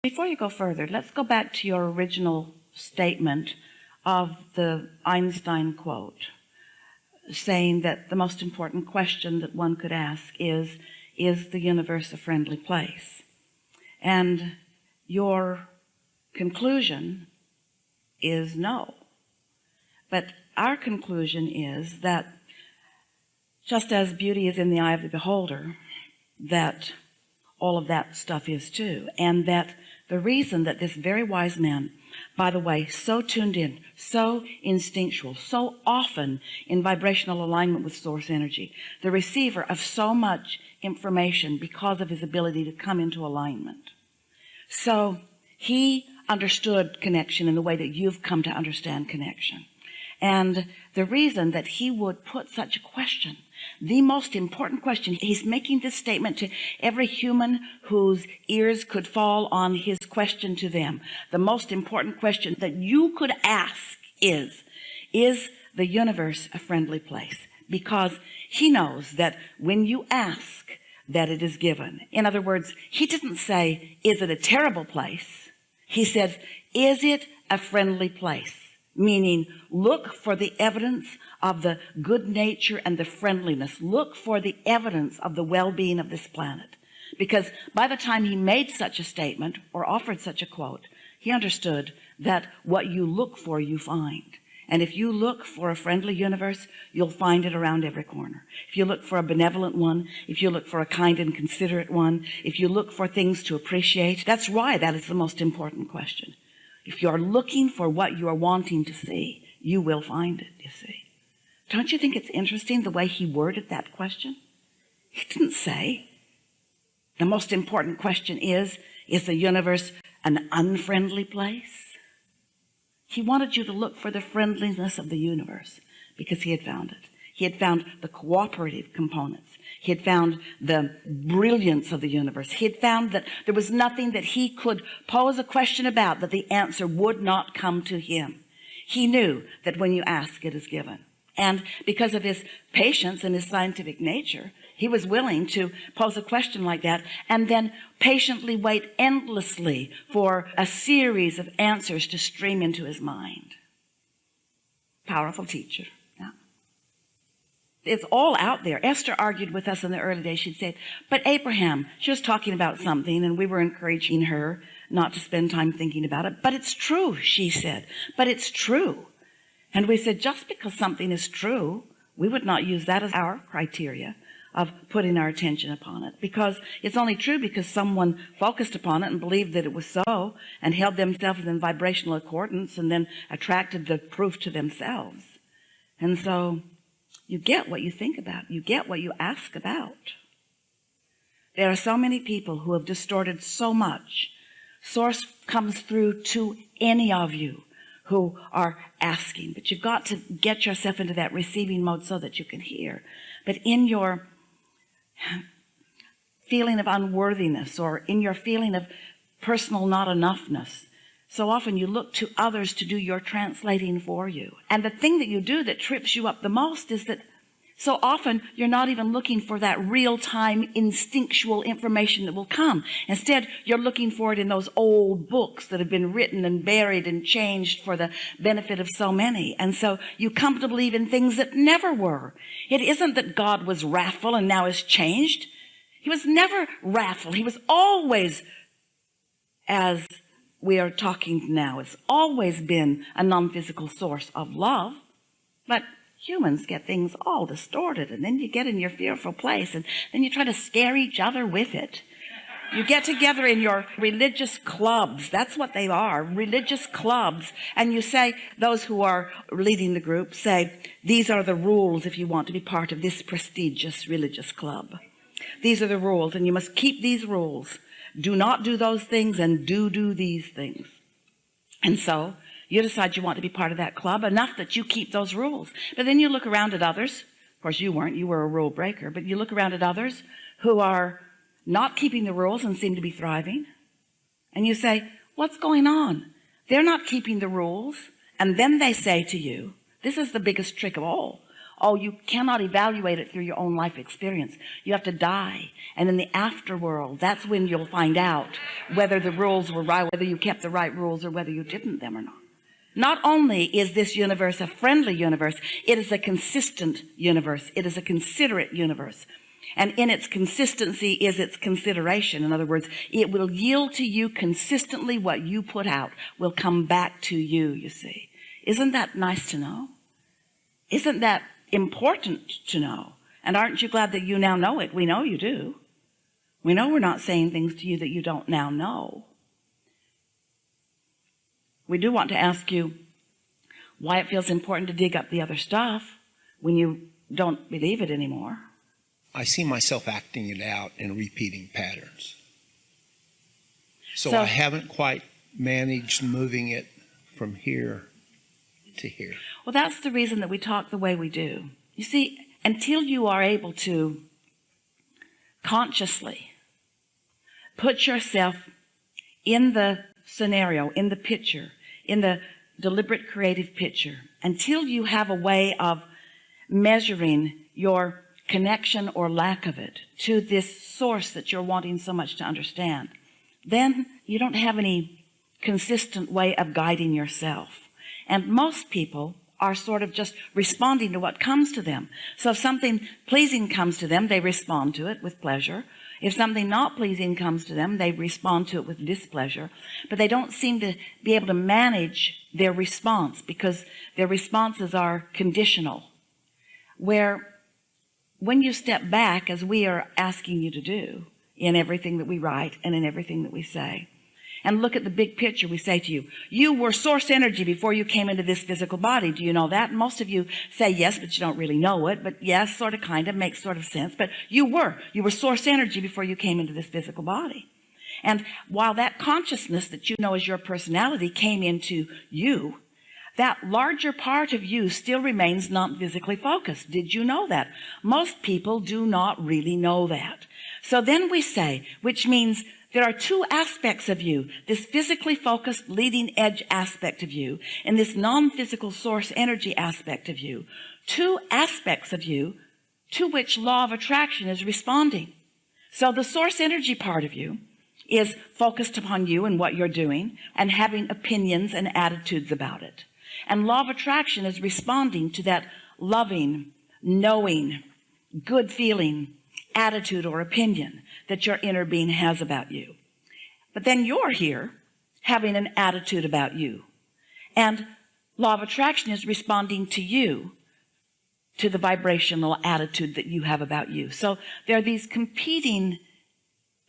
Before you go further, let's go back to your original statement of the Einstein quote, saying that the most important question that one could ask is the universe a friendly place? And your conclusion is no. But our conclusion is that just as beauty is in the eye of the beholder, that all of that stuff is too. And that the reason that this very wise man, by the way, so tuned in, so instinctual, so often in vibrational alignment with source energy, the receiver of so much information because of his ability to come into alignment. So he understood connection in the way that you've come to understand connection. And the reason that he would put such a question, the most important question, he's making this statement to every human whose ears could fall on his question to them. The most important question that you could ask is the universe a friendly place? Because he knows that when you ask, that it is given. In other words, he didn't say, is it a terrible place? He said, is it a friendly place? Meaning, look for the evidence of the good nature and the friendliness. Look for the evidence of the well-being of this planet. Because by the time he made such a statement or offered such a quote, he understood that what you look for, you find. And if you look for a friendly universe, you'll find it around every corner. If you look for a benevolent one, if you look for a kind and considerate one, if you look for things to appreciate, that's why that is the most important question. If you're looking for what you are wanting to see, you will find it, you see. Don't you think it's interesting the way he worded that question? He didn't say, the most important question is the universe an unfriendly place? He wanted you to look for the friendliness of the universe because he had found it. He had found the cooperative components. He had found the brilliance of the universe. He had found that there was nothing that he could pose a question about that the answer would not come to him. He knew that when you ask, it is given. And because of his patience and his scientific nature, he was willing to pose a question like that and then patiently wait endlessly for a series of answers to stream into his mind. Powerful teacher. Yeah. It's all out there. Esther argued with us in the early days. She'd say, but Abraham, she was talking about something and we were encouraging her not to spend time thinking about it. But it's true, she said. But it's true. And we said, just because something is true, we would not use that as our criteria of putting our attention upon it, because it's only true because someone focused upon it and believed that it was so and held themselves in vibrational accordance and then attracted the proof to themselves. And so you get what you think about. You get what you ask about. There are so many people who have distorted so much. Source comes through to any of you who are asking, but you've got to get yourself into that receiving mode so that you can hear. But in your feeling of unworthiness or in your feeling of personal not enoughness, so often you look to others to do your translating for you. And the thing that you do that trips you up the most is that so often you're not even looking for that real-time instinctual information that will come. Instead, you're looking for it in those old books that have been written and buried and changed for the benefit of so many. And so you come to believe in things that never were. It isn't that God was wrathful and now has changed. He was never wrathful. He was always, as we are talking now, it's always been a non-physical source of love. But humans get things all distorted, and then you get in your fearful place, and then you try to scare each other with it. You get together in your religious clubs. That's what they are, religious clubs. And you say, those who are leading the group say, these are the rules if you want to be part of this prestigious religious club. These are the rules, and you must keep these rules. Do not do those things, and do these things. And so you decide you want to be part of that club enough that you keep those rules. But then you look around at others. Of course, you weren't. You were a rule breaker. But you look around at others who are not keeping the rules and seem to be thriving. And you say, what's going on? They're not keeping the rules. And then they say to you, this is the biggest trick of all. Oh, you cannot evaluate it through your own life experience. You have to die. And in the afterworld, that's when you'll find out whether the rules were right, whether you kept the right rules or whether you didn't them or not. Not only is this universe a friendly universe, it is a consistent universe. It is a considerate universe. And in its consistency is its consideration. In other words, it will yield to you consistently. What you put out will come back to you, you see. Isn't that nice to know? Isn't that important to know? And aren't you glad that you now know it? We know you do. We know we're not saying things to you that you don't now know. We do want to ask you why it feels important to dig up the other stuff when you don't believe it anymore. I see myself acting it out and repeating patterns. So I haven't quite managed moving it from here to here. Well, that's the reason that we talk the way we do. You see, until you are able to consciously put yourself in the scenario, in the picture, in the deliberate creative picture, until you have a way of measuring your connection or lack of it to this source that you're wanting so much to understand, then you don't have any consistent way of guiding yourself. And most people are sort of just responding to what comes to them. So if something pleasing comes to them, they respond to it with pleasure. If something not pleasing comes to them, they respond to it with displeasure. But they don't seem to be able to manage their response because their responses are conditional. Where when you step back, as we are asking you to do in everything that we write and in everything that we say, and look at the big picture, we say to you, you were source energy before you came into this physical body. Do you know that? Most of you say yes, but you don't really know it. But yes, sort of, kind of, makes sort of sense. But you were source energy before you came into this physical body. And while that consciousness that you know as your personality came into you, that larger part of you still remains not physically focused. Did you know that? Most people do not really know that. So then we say, which means there are two aspects of you, this physically focused leading edge aspect of you and this non-physical source energy aspect of you, two aspects of you to which law of attraction is responding. So the source energy part of you is focused upon you and what you're doing and having opinions and attitudes about it. And law of attraction is responding to that loving, knowing, good feeling attitude or opinion that your inner being has about you. But then you're here having an attitude about you. And law of attraction is responding to you, to the vibrational attitude that you have about you. So there are these competing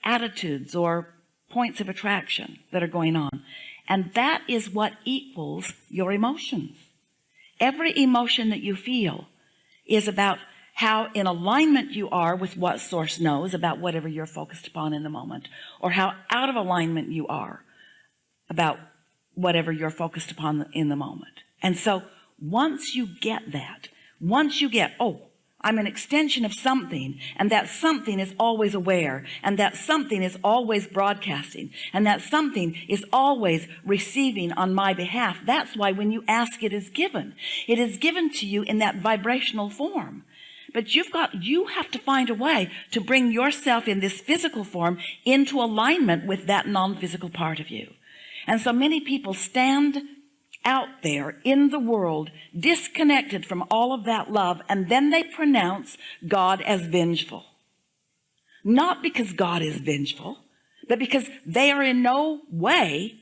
attitudes or points of attraction that are going on. And that is what equals your emotions. Every emotion that you feel is about how in alignment you are with what source knows about whatever you're focused upon in the moment, or how out of alignment you are about whatever you're focused upon in the moment. And so once you get that, once you get, oh, I'm an extension of something, and that something is always aware, and that something is always broadcasting, and that something is always receiving on my behalf. That's why when you ask, it is given. It is given to you in that vibrational form. But you have to find a way to bring yourself in this physical form into alignment with that non-physical part of you. And so many people stand out there in the world, disconnected from all of that love, and then they pronounce God as vengeful. Not because God is vengeful, but because they are in no way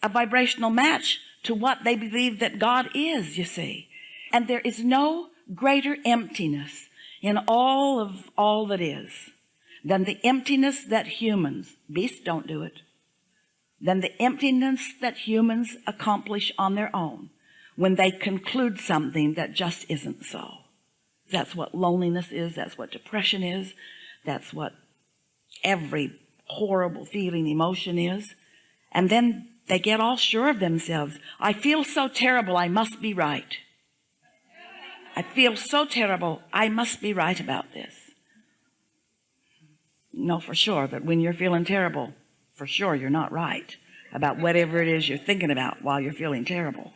a vibrational match to what they believe that God is, you see. And there is no greater emptiness in all of all that is than the emptiness that humans, beasts don't do it, than the emptiness that humans accomplish on their own when they conclude something that just isn't so. That's what loneliness is. That's what depression is. That's what every horrible feeling, emotion is. And then they get all sure of themselves. I feel so terrible, I must be right. I feel so terrible, I must be right about this. No, for sure, that when you're feeling terrible, for sure you're not right about whatever it is you're thinking about while you're feeling terrible.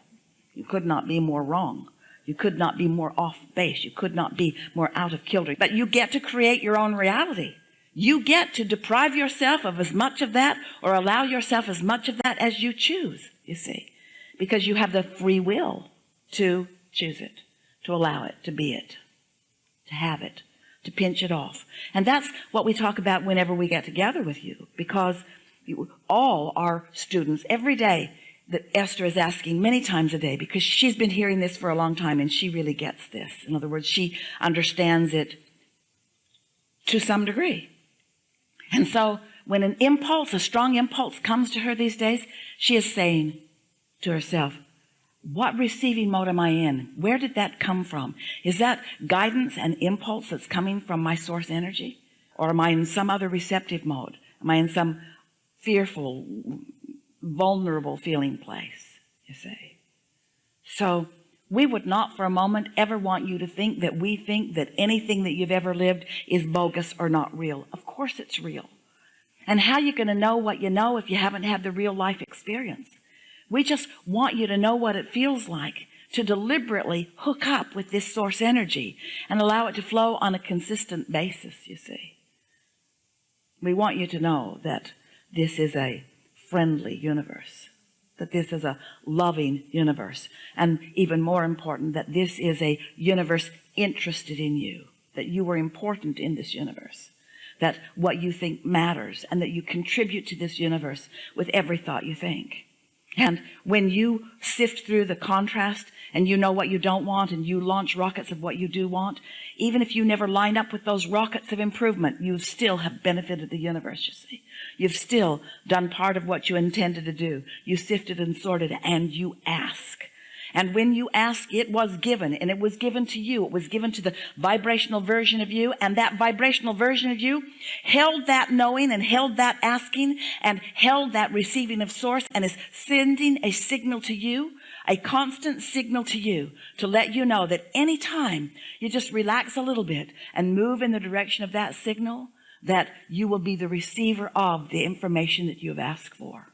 You could not be more wrong. You could not be more off base. You could not be more out of kilter. But you get to create your own reality. You get to deprive yourself of as much of that or allow yourself as much of that as you choose, you see, because you have the free will to choose it, to allow it, to be it, to have it, to pinch it off. And that's what we talk about whenever we get together with you, because all our students every day that Esther is asking many times a day, because she's been hearing this for a long time and she really gets this. In other words, she understands it to some degree. And so when an impulse, a strong impulse comes to her these days, she is saying to herself, what receiving mode am I in? Where did that come from? Is that guidance and impulse that's coming from my source energy? Or am I in some other receptive mode? Am I in some fearful, vulnerable feeling place, you see? So we would not for a moment ever want you to think that we think that anything that you've ever lived is bogus or not real. Of course it's real. And how are you going to know what you know if you haven't had the real life experience? We just want you to know what it feels like to deliberately hook up with this source energy and allow it to flow on a consistent basis, you see. We want you to know that this is a friendly universe, that this is a loving universe, and even more important, that this is a universe interested in you, that you are important in this universe, that what you think matters, and that you contribute to this universe with every thought you think. And when you sift through the contrast and you know what you don't want and you launch rockets of what you do want, even if you never line up with those rockets of improvement, you still have benefited the universe, you see. You've still done part of what you intended to do. You sifted and sorted and you ask. And when you ask, it was given, and it was given to you. It was given to the vibrational version of you, and that vibrational version of you held that knowing and held that asking and held that receiving of source and is sending a signal to you, a constant signal to you to let you know that any time you just relax a little bit and move in the direction of that signal, that you will be the receiver of the information that you have asked for.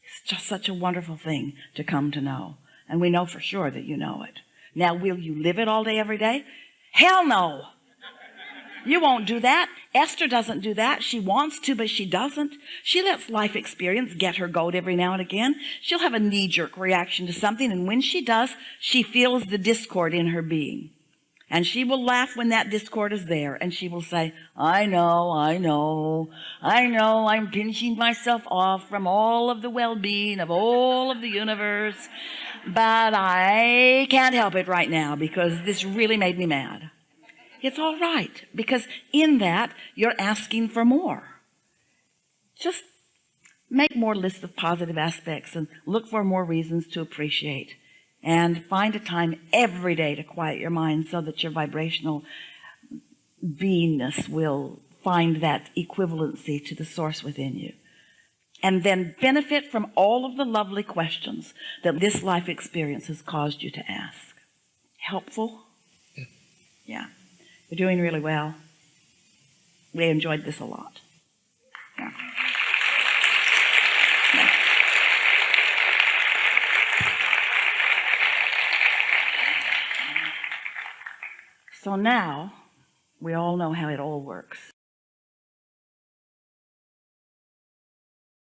It's just such a wonderful thing to come to know. And we know for sure that you know it. Now, will you live it all day, every day? Hell no. You won't do that. Esther doesn't do that. She wants to, but she doesn't. She lets life experience get her goat every now and again. She'll have a knee-jerk reaction to something, and when she does, she feels the discord in her being. And she will laugh when that discord is there, and she will say, I know, I'm pinching myself off from all of the well-being of all of the universe, but I can't help it right now because this really made me mad. It's all right, because in that, you're asking for more. Just make more lists of positive aspects and look for more reasons to appreciate. And find a time every day to quiet your mind so that your vibrational beingness will find that equivalency to the source within you. And then benefit from all of the lovely questions that this life experience has caused you to ask. Helpful? Yeah. You're doing really well. We enjoyed this a lot. Yeah. So now, we all know how it all works.